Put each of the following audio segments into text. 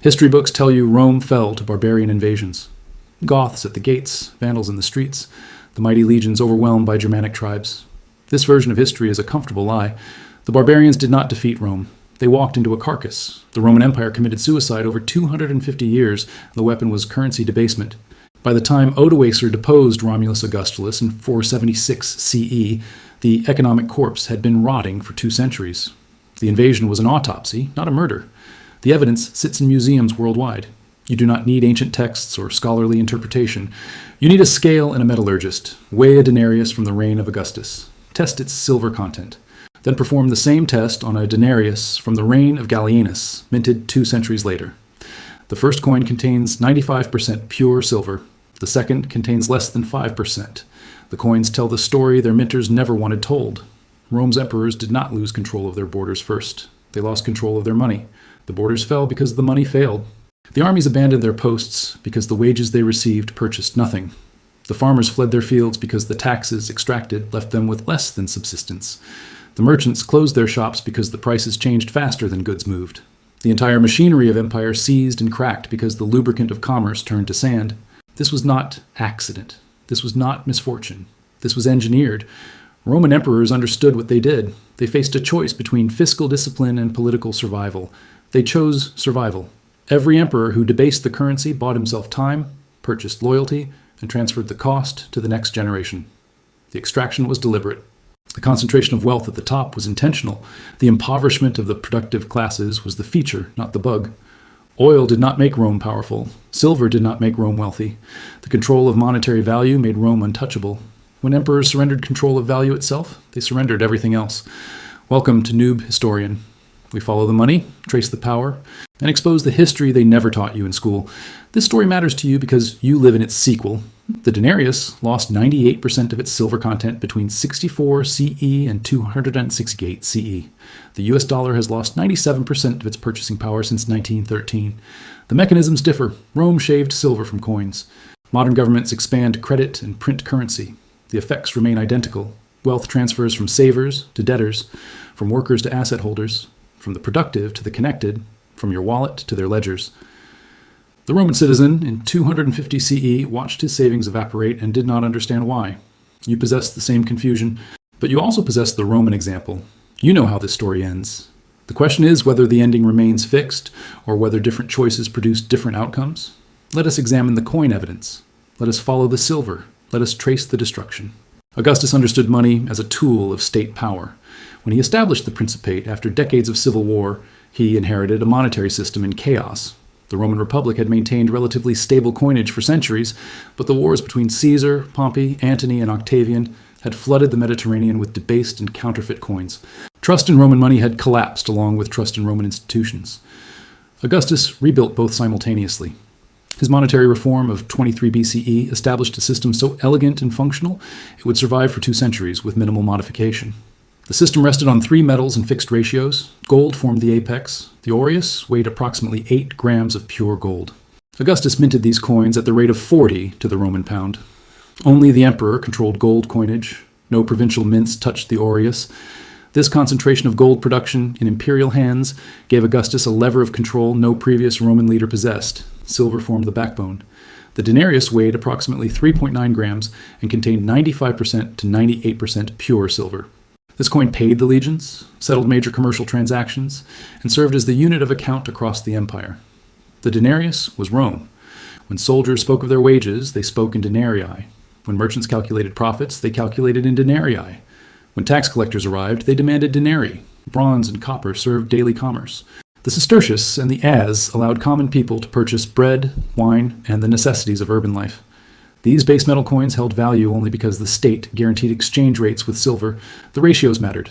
History books tell you Rome fell to barbarian invasions. Goths at the gates, Vandals in the streets, the mighty legions overwhelmed by Germanic tribes. This version of history is a comfortable lie. The barbarians did not defeat Rome. They walked into a carcass. The Roman Empire committed suicide over 250 years. The weapon was currency debasement. By the time Odoacer deposed Romulus Augustulus in 476 CE, the economic corpse had been rotting for 2 centuries. The invasion was an autopsy, not a murder. The evidence sits in museums worldwide. You do not need ancient texts or scholarly interpretation. You need a scale and a metallurgist. Weigh a denarius from the reign of Augustus. Test its silver content. Then perform the same test on a denarius from the reign of Gallienus, minted 2 centuries later. The first coin contains 95% pure silver. The second contains less than 5%. The coins tell the story their minters never wanted told. Rome's emperors did not lose control of their borders first. They lost control of their money. The borders fell because the money failed. The armies abandoned their posts because the wages they received purchased nothing. The farmers fled their fields because the taxes extracted left them with less than subsistence. The merchants closed their shops because the prices changed faster than goods moved. The entire machinery of empire seized and cracked because the lubricant of commerce turned to sand. This was not accident. This was not misfortune. This was engineered. Roman emperors understood what they did. They faced a choice between fiscal discipline and political survival. They chose survival. Every emperor who debased the currency bought himself time, purchased loyalty, and transferred the cost to the next generation. The extraction was deliberate. The concentration of wealth at the top was intentional. The impoverishment of the productive classes was the feature, not the bug. Oil did not make Rome powerful. Silver did not make Rome wealthy. The control of monetary value made Rome untouchable. When emperors surrendered control of value itself, they surrendered everything else. Welcome to Noob Historian. We follow the money, trace the power, and expose the history they never taught you in school. This story matters to you because you live in its sequel. The denarius lost 98% of its silver content between 64 CE and 268 CE. The US dollar has lost 97% of its purchasing power since 1913. The mechanisms differ. Rome shaved silver from coins. Modern governments expand credit and print currency. The effects remain identical. Wealth transfers from savers to debtors, from workers to asset holders, from the productive to the connected, from your wallet to their ledgers. The Roman citizen in 250 CE watched his savings evaporate and did not understand why. You possess the same confusion, but you also possess the Roman example. You know how this story ends. The question is whether the ending remains fixed or whether different choices produce different outcomes. Let us examine the coin evidence. Let us follow the silver. Let us trace the destruction. Augustus understood money as a tool of state power. When he established the Principate after decades of civil war, he inherited a monetary system in chaos. The Roman Republic had maintained relatively stable coinage for centuries, but the wars between Caesar, Pompey, Antony, and Octavian had flooded the Mediterranean with debased and counterfeit coins. Trust in Roman money had collapsed along with trust in Roman institutions. Augustus rebuilt both simultaneously. His monetary reform of 23 BCE established a system so elegant and functional it would survive for 2 centuries with minimal modification. The system rested on 3 metals and fixed ratios. Gold formed the apex. The aureus weighed approximately 8 grams of pure gold. Augustus minted these coins at the rate of 40 to the Roman pound. Only the emperor controlled gold coinage. No provincial mints touched the aureus. This concentration of gold production in imperial hands gave Augustus a lever of control no previous Roman leader possessed. Silver formed the backbone. The denarius weighed approximately 3.9 grams and contained 95% to 98% pure silver. This coin paid the legions, settled major commercial transactions, and served as the unit of account across the empire. The denarius was Rome. When soldiers spoke of their wages, they spoke in denarii. When merchants calculated profits, they calculated in denarii. When tax collectors arrived, they demanded denarii. Bronze and copper served daily commerce. The sestertius and the as allowed common people to purchase bread, wine, and the necessities of urban life. These base metal coins held value only because the state guaranteed exchange rates with silver. The ratios mattered.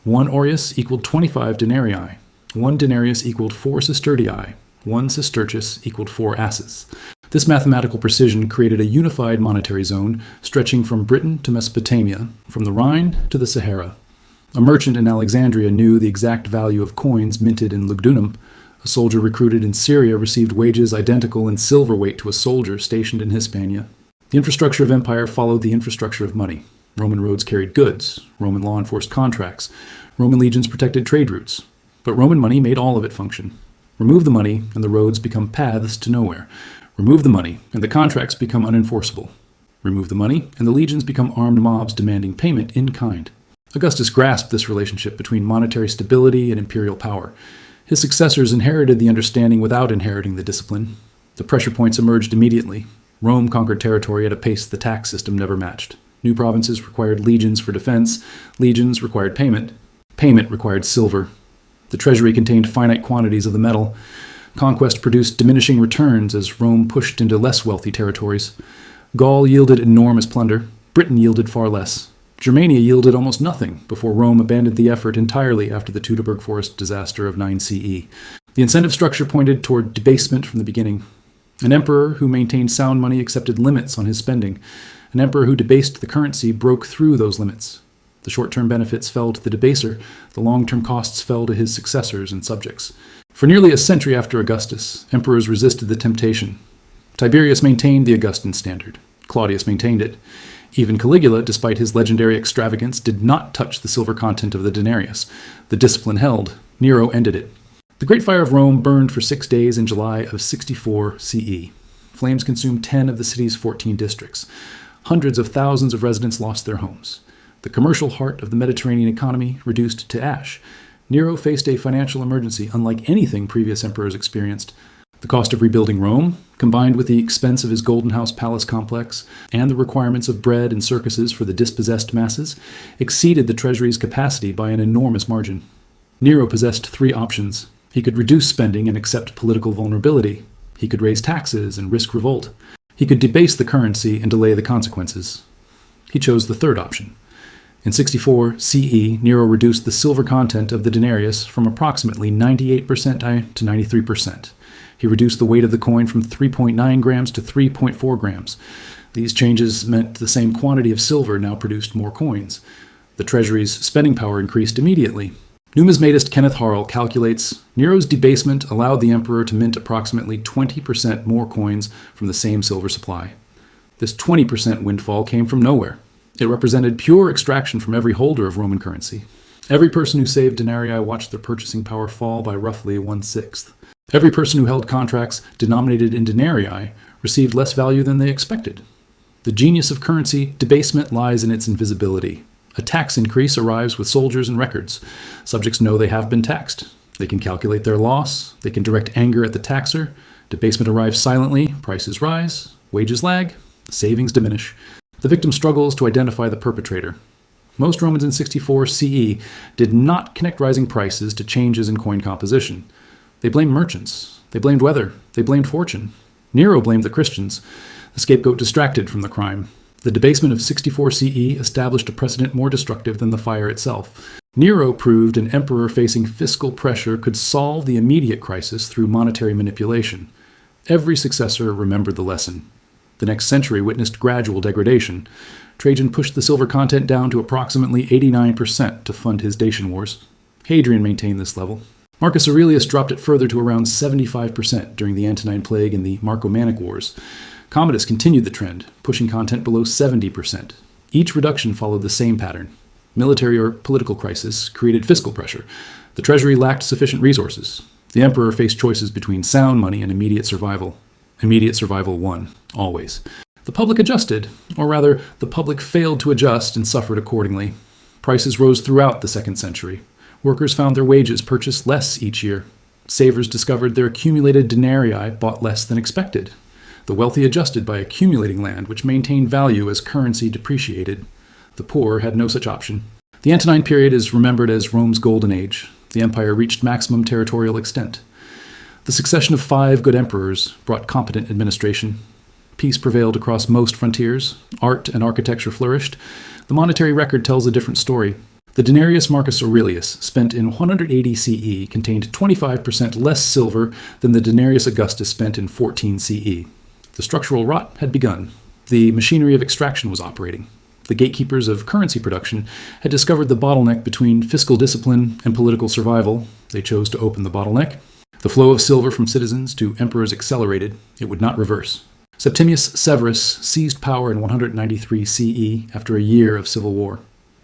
1 aureus equaled 25 denarii. 1 denarius equaled 4 sestertii. 1 sestertius equaled 4 asses. This mathematical precision created a unified monetary zone stretching from Britain to Mesopotamia, from the Rhine to the Sahara. A merchant in Alexandria knew the exact value of coins minted in Lugdunum. A soldier recruited in Syria received wages identical in silver weight to a soldier stationed in Hispania. The infrastructure of empire followed the infrastructure of money. Roman roads carried goods. Roman law enforced contracts. Roman legions protected trade routes. But Roman money made all of it function. Remove the money, and the roads become paths to nowhere. Remove the money, and the contracts become unenforceable. Remove the money, and the legions become armed mobs demanding payment in kind. Augustus grasped this relationship between monetary stability and imperial power. His successors inherited the understanding without inheriting the discipline. The pressure points emerged immediately. Rome conquered territory at a pace the tax system never matched. New provinces required legions for defense. Legions required payment. Payment required silver. The treasury contained finite quantities of the metal. Conquest produced diminishing returns as Rome pushed into less wealthy territories. Gaul yielded enormous plunder. Britain yielded far less. Germania yielded almost nothing before Rome abandoned the effort entirely after the Teutoburg Forest disaster of 9 CE. The incentive structure pointed toward debasement from the beginning. An emperor who maintained sound money accepted limits on his spending. An emperor who debased the currency broke through those limits. The short-term benefits fell to the debaser. The long-term costs fell to his successors and subjects. For nearly a century after Augustus, emperors resisted the temptation. Tiberius maintained the Augustan standard. Claudius maintained it. Even Caligula, despite his legendary extravagance, did not touch the silver content of the denarius. The discipline held. Nero ended it. The Great Fire of Rome burned for 6 days in July of 64 CE. Flames consumed 10 of the city's 14 districts. Hundreds of thousands of residents lost their homes. The commercial heart of the Mediterranean economy reduced to ash. Nero faced a financial emergency unlike anything previous emperors experienced. The cost of rebuilding Rome, combined with the expense of his Golden House palace complex and the requirements of bread and circuses for the dispossessed masses, exceeded the treasury's capacity by an enormous margin. Nero possessed 3 options. He could reduce spending and accept political vulnerability. He could raise taxes and risk revolt. He could debase the currency and delay the consequences. He chose the third option. In 64 CE, Nero reduced the silver content of the denarius from approximately 98% to 93%. He reduced the weight of the coin from 3.9 grams to 3.4 grams. These changes meant the same quantity of silver now produced more coins. The treasury's spending power increased immediately. Numismatist Kenneth Harl calculates Nero's debasement allowed the emperor to mint approximately 20% more coins from the same silver supply. This 20% windfall came from nowhere. It represented pure extraction from every holder of Roman currency. Every person who saved denarii watched their purchasing power fall by roughly 1/6. Every person who held contracts denominated in denarii received less value than they expected. The genius of currency debasement lies in its invisibility. A tax increase arrives with soldiers and records. Subjects know they have been taxed. They can calculate their loss. They can direct anger at the taxer. Debasement arrives silently. Prices rise. Wages lag. Savings diminish. The victim struggles to identify the perpetrator. Most Romans in 64 CE did not connect rising prices to changes in coin composition. They blamed merchants. They blamed weather. They blamed fortune. Nero blamed the Christians. The scapegoat distracted from the crime. The debasement of 64 CE established a precedent more destructive than the fire itself. Nero proved an emperor facing fiscal pressure could solve the immediate crisis through monetary manipulation. Every successor remembered the lesson. The next century witnessed gradual degradation. Trajan pushed the silver content down to approximately 89% to fund his Dacian wars. Hadrian maintained this level. Marcus Aurelius dropped it further to around 75% during the Antonine Plague and the Marcomannic Wars. Commodus continued the trend, pushing content below 70%. Each reduction followed the same pattern. Military or political crisis created fiscal pressure. The treasury lacked sufficient resources. The emperor faced choices between sound money and immediate survival. Immediate survival won, always. The public adjusted, or rather, the public failed to adjust and suffered accordingly. Prices rose throughout the 2nd century. Workers found their wages purchased less each year. Savers discovered their accumulated denarii bought less than expected. The wealthy adjusted by accumulating land, which maintained value as currency depreciated. The poor had no such option. The Antonine period is remembered as Rome's golden age. The empire reached maximum territorial extent. The succession of 5 good emperors brought competent administration. Peace prevailed across most frontiers. Art and architecture flourished. The monetary record tells a different story. The denarius Marcus Aurelius, spent in 180 CE, contained 25% less silver than the denarius Augustus spent in 14 CE. The structural rot had begun. The machinery of extraction was operating. The gatekeepers of currency production had discovered the bottleneck between fiscal discipline and political survival. They chose to open the bottleneck. The flow of silver from citizens to emperors accelerated. It would not reverse. Septimius Severus seized power in 193 CE after a year of civil war.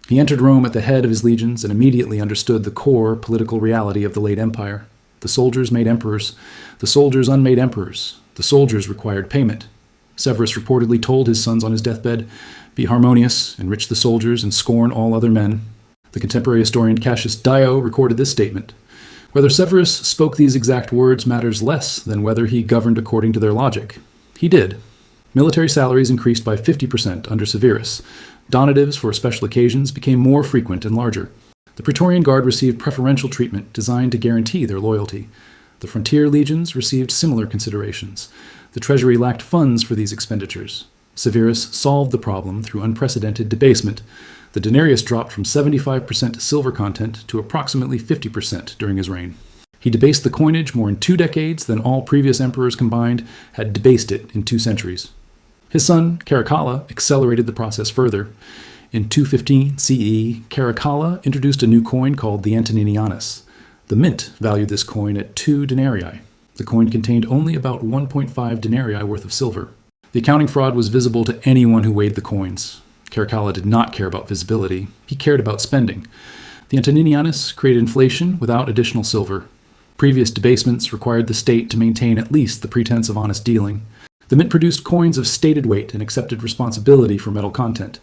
He entered Rome at the head of his legions and immediately understood the core political reality of the late empire. The soldiers made emperors. The soldiers unmade emperors. The soldiers required payment. Severus reportedly told his sons on his deathbed, "Be harmonious, enrich the soldiers, and scorn all other men." The contemporary historian Cassius Dio recorded this statement. Whether Severus spoke these exact words matters less than whether he governed according to their logic. He did. Military salaries increased by 50% under Severus. Donatives for special occasions became more frequent and larger. The Praetorian Guard received preferential treatment designed to guarantee their loyalty. The frontier legions received similar considerations. The treasury lacked funds for these expenditures. Severus solved the problem through unprecedented debasement. The denarius dropped from 75% silver content to approximately 50% during his reign. He debased the coinage more in 2 decades than all previous emperors combined had debased it in 2 centuries. His son, Caracalla, accelerated the process further. In 215 CE, Caracalla introduced a new coin called the Antoninianus. The mint valued this coin at 2 denarii. The coin contained only about 1.5 denarii worth of silver. The accounting fraud was visible to anyone who weighed the coins. Caracalla did not care about visibility. He cared about spending. The Antoninianus created inflation without additional silver. Previous debasements required the state to maintain at least the pretense of honest dealing. The mint produced coins of stated weight and accepted responsibility for metal content.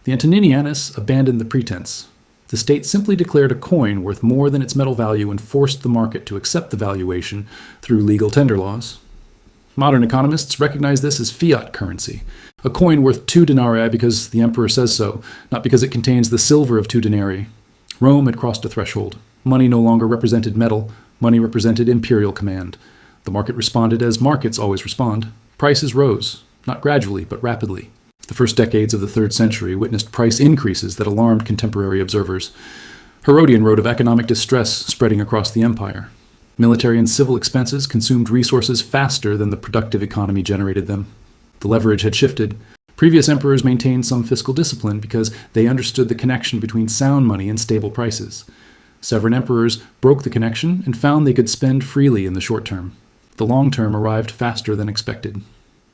The Antoninianus abandoned the pretense. The state simply declared a coin worth more than its metal value and forced the market to accept the valuation through legal tender laws. Modern economists recognize this as fiat currency, a coin worth 2 denarii because the emperor says so, not because it contains the silver of 2 denarii. Rome had crossed a threshold. Money no longer represented metal. Money represented imperial command. The market responded as markets always respond. Prices rose, not gradually, but rapidly. The first decades of the 3rd century witnessed price increases that alarmed contemporary observers. Herodian wrote of economic distress spreading across the empire. Military and civil expenses consumed resources faster than the productive economy generated them. The leverage had shifted. Previous emperors maintained some fiscal discipline because they understood the connection between sound money and stable prices. Sovereign emperors broke the connection and found they could spend freely in the short term. The long term arrived faster than expected.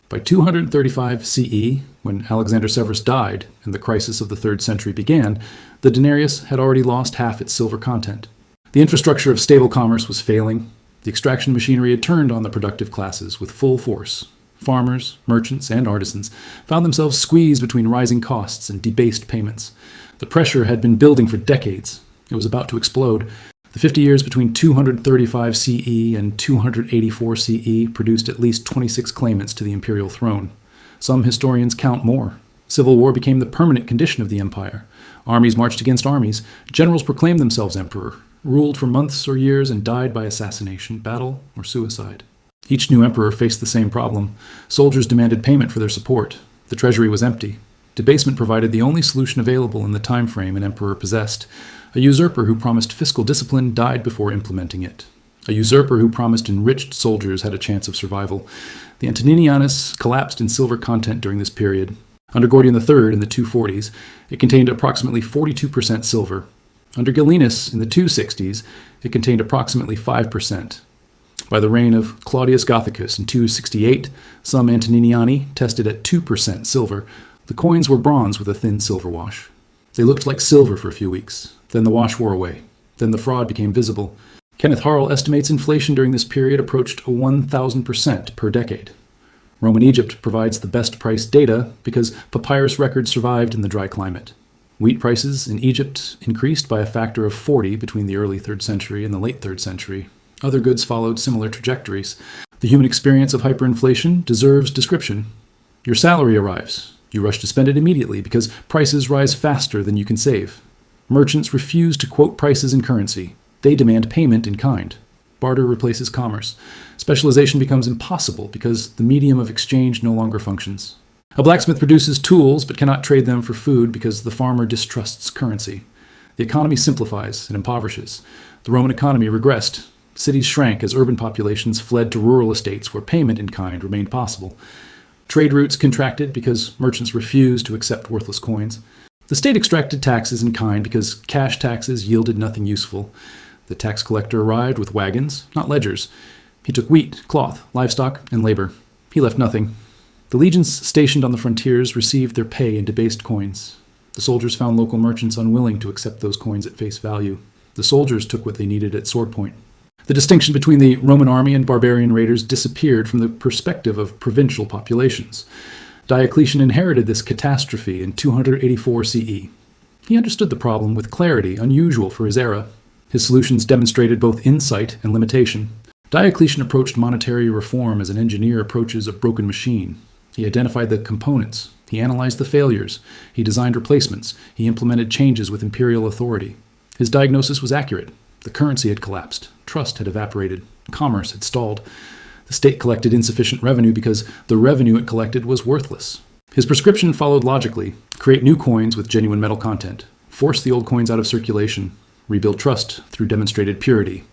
By 235 CE, when Alexander Severus died and the crisis of the 3rd century began, the denarius had already lost half its silver content. The infrastructure of stable commerce was failing. The extraction machinery had turned on the productive classes with full force. Farmers, merchants, and artisans found themselves squeezed between rising costs and debased payments. The pressure had been building for decades. It was about to explode. The 50 years between 235 CE and 284 CE produced at least 26 claimants to the imperial throne. Some historians count more. Civil war became the permanent condition of the empire. Armies marched against armies. Generals proclaimed themselves emperor, ruled for months or years, and died by assassination, battle, or suicide. Each new emperor faced the same problem. Soldiers demanded payment for their support. The treasury was empty. Debasement provided the only solution available in the time frame an emperor possessed. A usurper who promised fiscal discipline died before implementing it. A usurper who promised enriched soldiers had a chance of survival. The Antoninianus collapsed in silver content during this period. Under Gordian III in the 240s, it contained approximately 42% silver. Under Gallienus in the 260s, it contained approximately 5%. By the reign of Claudius Gothicus in 268, some Antoniniani tested at 2% silver. The coins were bronze with a thin silver wash. They looked like silver for a few weeks. Then the wash wore away. Then the fraud became visible. Kenneth Harl estimates inflation during this period approached 1,000% per decade. Roman Egypt provides the best price data because papyrus records survived in the dry climate. Wheat prices in Egypt increased by a factor of 40 between the early 3rd century and the late 3rd century. Other goods followed similar trajectories. The human experience of hyperinflation deserves description. Your salary arrives. You rush to spend it immediately because prices rise faster than you can save. Merchants refuse to quote prices in currency. They demand payment in kind. Barter replaces commerce. Specialization becomes impossible because the medium of exchange no longer functions. A blacksmith produces tools but cannot trade them for food because the farmer distrusts currency. The economy simplifies and impoverishes. The Roman economy regressed. Cities shrank as urban populations fled to rural estates where payment in kind remained possible. Trade routes contracted because merchants refused to accept worthless coins. The state extracted taxes in kind because cash taxes yielded nothing useful. The tax collector arrived with wagons, not ledgers. He took wheat, cloth, livestock, and labor. He left nothing. The legions stationed on the frontiers received their pay in debased coins. The soldiers found local merchants unwilling to accept those coins at face value. The soldiers took what they needed at sword point. The distinction between the Roman army and barbarian raiders disappeared from the perspective of provincial populations. Diocletian inherited this catastrophe in 284 CE. He understood the problem with clarity unusual for his era. His solutions demonstrated both insight and limitation. Diocletian approached monetary reform as an engineer approaches a broken machine. He identified the components. He analyzed the failures. He designed replacements. He implemented changes with imperial authority. His diagnosis was accurate. The currency had collapsed. Trust had evaporated. Commerce had stalled. The state collected insufficient revenue because the revenue it collected was worthless. His prescription followed logically: create new coins with genuine metal content, force the old coins out of circulation, rebuild trust through demonstrated purity.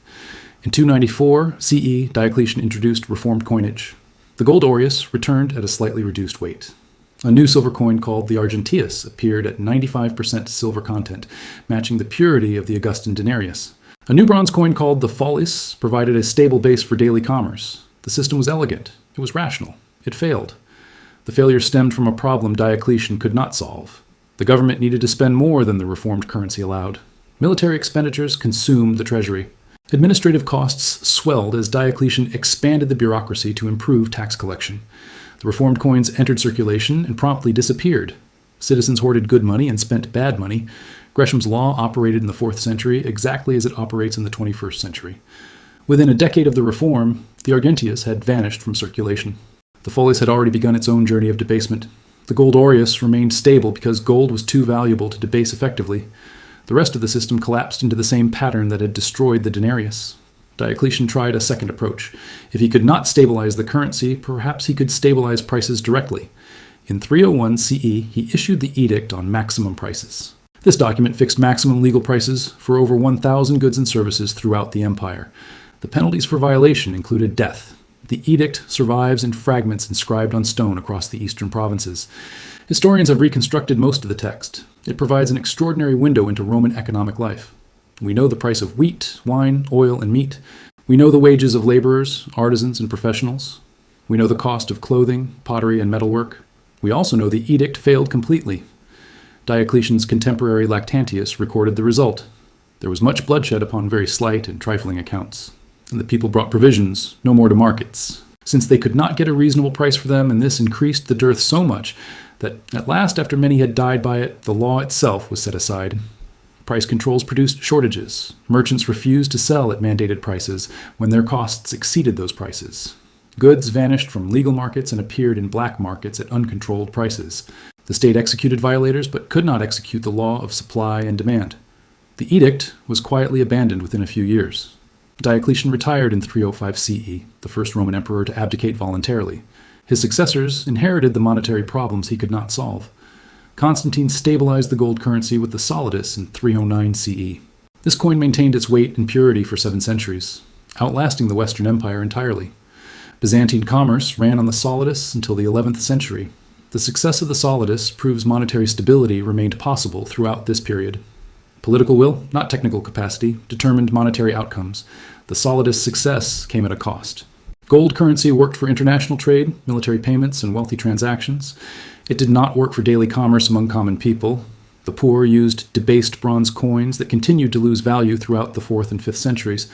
In 294 CE, Diocletian introduced reformed coinage. The gold aureus returned at a slightly reduced weight. A new silver coin called the argentius appeared at 95% silver content, matching the purity of the Augustan denarius. A new bronze coin called the follis provided a stable base for daily commerce. The system was elegant. It was rational. It failed. The failure stemmed from a problem Diocletian could not solve. The government needed to spend more than the reformed currency allowed. Military expenditures consumed the treasury. Administrative costs swelled as Diocletian expanded the bureaucracy to improve tax collection. The reformed coins entered circulation and promptly disappeared. Citizens hoarded good money and spent bad money. Gresham's law operated in the 4th century exactly as it operates in the 21st century. Within a decade of the reform, the argentius had vanished from circulation. The follis had already begun its own journey of debasement. The gold aureus remained stable because gold was too valuable to debase effectively. The rest of the system collapsed into the same pattern that had destroyed the denarius. Diocletian tried a second approach. If he could not stabilize the currency, perhaps he could stabilize prices directly. In 301 CE, he issued the edict on maximum prices. This document fixed maximum legal prices for over 1,000 goods and services throughout the empire. The penalties for violation included death. The edict survives in fragments inscribed on stone across the eastern provinces. Historians have reconstructed most of the text. It provides an extraordinary window into Roman economic life. We know the price of wheat, wine, oil, and meat. We know the wages of laborers, artisans, and professionals. We know the cost of clothing, pottery, and metalwork. We also know the edict failed completely. Diocletian's contemporary Lactantius recorded the result. There was much bloodshed upon very slight and trifling accounts. And the people brought provisions, no more to markets, since they could not get a reasonable price for them, and this increased the dearth so much that at last, after many had died by it, the law itself was set aside. Price controls produced shortages. Merchants refused to sell at mandated prices when their costs exceeded those prices. Goods vanished from legal markets and appeared in black markets at uncontrolled prices. The state executed violators but could not execute the law of supply and demand. The edict was quietly abandoned within a few years. Diocletian retired in 305 CE, the first Roman emperor to abdicate voluntarily. His successors inherited the monetary problems he could not solve. Constantine stabilized the gold currency with the solidus in 309 CE. This coin maintained its weight and purity for 7 centuries, outlasting the Western Empire entirely. Byzantine commerce ran on the solidus until the 11th century. The success of the solidus proves monetary stability remained possible throughout this period. Political will, not technical capacity, determined monetary outcomes. The solidus' success came at a cost. Gold currency worked for international trade, military payments, and wealthy transactions. It did not work for daily commerce among common people. The poor used debased bronze coins that continued to lose value throughout the 4th and 5th centuries.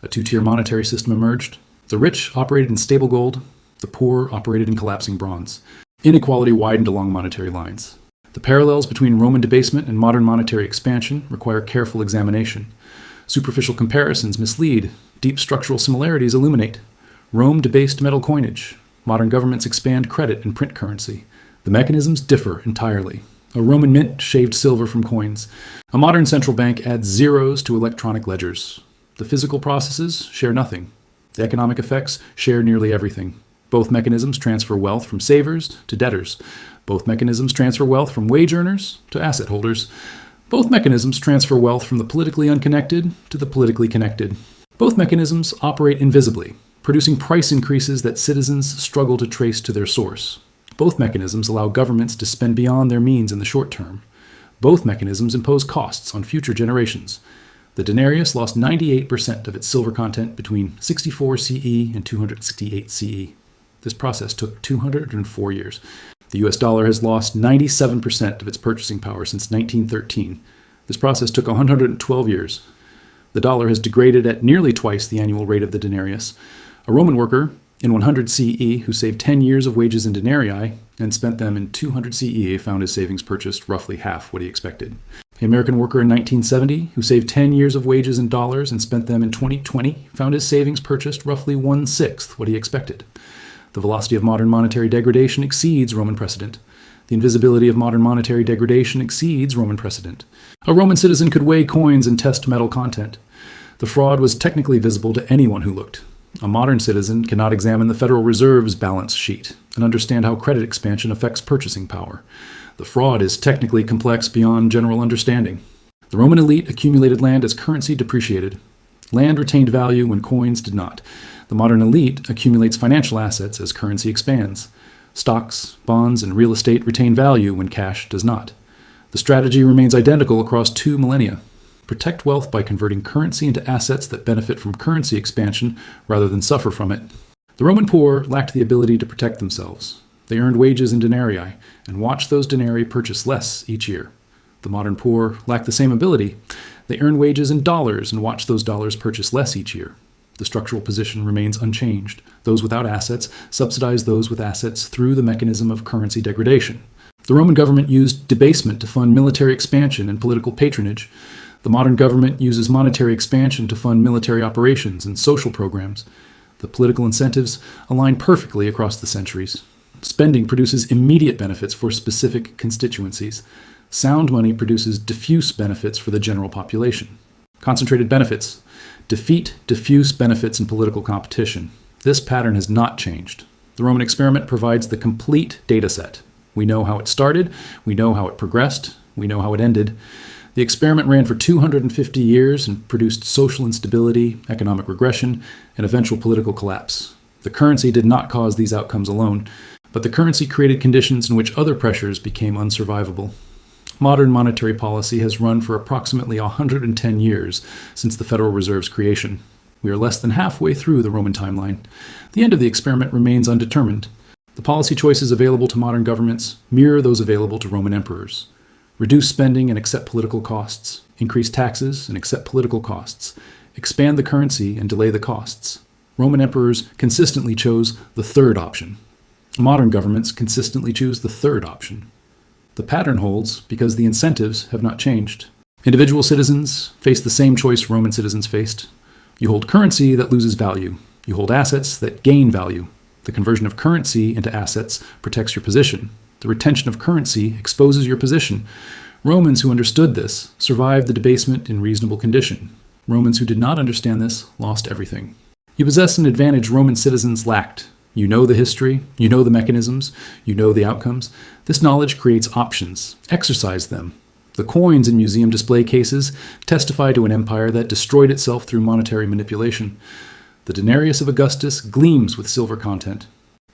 A two-tier monetary system emerged. The rich operated in stable gold. The poor operated in collapsing bronze. Inequality widened along monetary lines. The parallels between Roman debasement and modern monetary expansion require careful examination. Superficial comparisons mislead. Deep structural similarities illuminate. Rome debased metal coinage. Modern governments expand credit and print currency. The mechanisms differ entirely. A Roman mint shaved silver from coins. A modern central bank adds zeros to electronic ledgers. The physical processes share nothing. The economic effects share nearly everything. Both mechanisms transfer wealth from savers to debtors. Both mechanisms transfer wealth from wage earners to asset holders. Both mechanisms transfer wealth from the politically unconnected to the politically connected. Both mechanisms operate invisibly, producing price increases that citizens struggle to trace to their source. Both mechanisms allow governments to spend beyond their means in the short term. Both mechanisms impose costs on future generations. The denarius lost 98% of its silver content between 64 CE and 268 CE. This process took 204 years. The US dollar has lost 97% of its purchasing power since 1913. This process took 112 years. The dollar has degraded at nearly twice the annual rate of the denarius. A Roman worker in 100 CE who saved 10 years of wages in denarii and spent them in 200 CE found his savings purchased roughly half what he expected. The American worker in 1970 who saved 10 years of wages in dollars and spent them in 2020 found his savings purchased roughly 1/6 what he expected. The velocity of modern monetary degradation exceeds Roman precedent. The invisibility of modern monetary degradation exceeds Roman precedent. A Roman citizen could weigh coins and test metal content. The fraud was technically visible to anyone who looked. A modern citizen cannot examine the Federal Reserve's balance sheet and understand how credit expansion affects purchasing power. The fraud is technically complex beyond general understanding. The Roman elite accumulated land as currency depreciated. Land retained value when coins did not. The modern elite accumulates financial assets as currency expands. Stocks, bonds, and real estate retain value when cash does not. The strategy remains identical across 2 millennia. Protect wealth by converting currency into assets that benefit from currency expansion rather than suffer from it. The Roman poor lacked the ability to protect themselves. They earned wages in denarii and watched those denarii purchase less each year. The modern poor lack the same ability. They earn wages in dollars and watch those dollars purchase less each year. The structural position remains unchanged. Those without assets subsidize those with assets through the mechanism of currency degradation. The Roman government used debasement to fund military expansion and political patronage. The modern government uses monetary expansion to fund military operations and social programs. The political incentives align perfectly across the centuries. Spending produces immediate benefits for specific constituencies. Sound money produces diffuse benefits for the general population. Concentrated benefits defeat diffuse benefits in political competition. This pattern has not changed. The Roman experiment provides the complete data set. We know how it started, we know how it progressed, we know how it ended. The experiment ran for 250 years and produced social instability, economic regression, and eventual political collapse. The currency did not cause these outcomes alone, but the currency created conditions in which other pressures became unsurvivable. Modern monetary policy has run for approximately 110 years since the Federal Reserve's creation. We are less than halfway through the Roman timeline. The end of the experiment remains undetermined. The policy choices available to modern governments mirror those available to Roman emperors. Reduce spending and accept political costs. Increase taxes and accept political costs. Expand the currency and delay the costs. Roman emperors consistently chose the third option. Modern governments consistently choose the third option. The pattern holds because the incentives have not changed. Individual citizens face the same choice Roman citizens faced. You hold currency that loses value. You hold assets that gain value. The conversion of currency into assets protects your position. The retention of currency exposes your position. Romans who understood this survived the debasement in reasonable condition. Romans who did not understand this lost everything. You possess an advantage Roman citizens lacked. You know the history, you know the mechanisms, you know the outcomes. This knowledge creates options. Exercise them. The coins in museum display cases testify to an empire that destroyed itself through monetary manipulation. The denarius of Augustus gleams with silver content.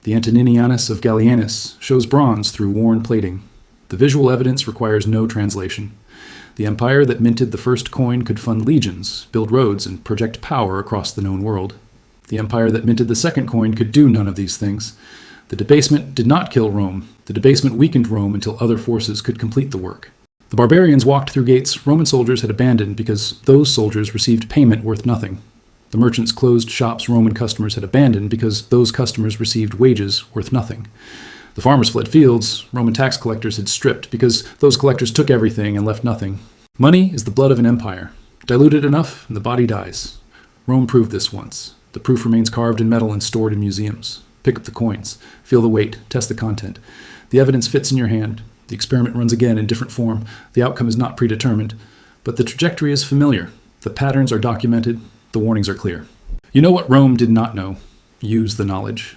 The Antoninianus of Gallienus shows bronze through worn plating. The visual evidence requires no translation. The empire that minted the first coin could fund legions, build roads, and project power across the known world. The empire that minted the second coin could do none of these things. The debasement did not kill Rome. The debasement weakened Rome until other forces could complete the work. The barbarians walked through gates Roman soldiers had abandoned because those soldiers received payment worth nothing. The merchants closed shops Roman customers had abandoned because those customers received wages worth nothing. The farmers fled fields Roman tax collectors had stripped because those collectors took everything and left nothing. Money is the blood of an empire. Diluted enough, and the body dies. Rome proved this once. The proof remains carved in metal and stored in museums. Pick up the coins, feel the weight, test the content. The evidence fits in your hand. The experiment runs again in different form. The outcome is not predetermined, but the trajectory is familiar. The patterns are documented. The warnings are clear. You know what Rome did not know. Use the knowledge.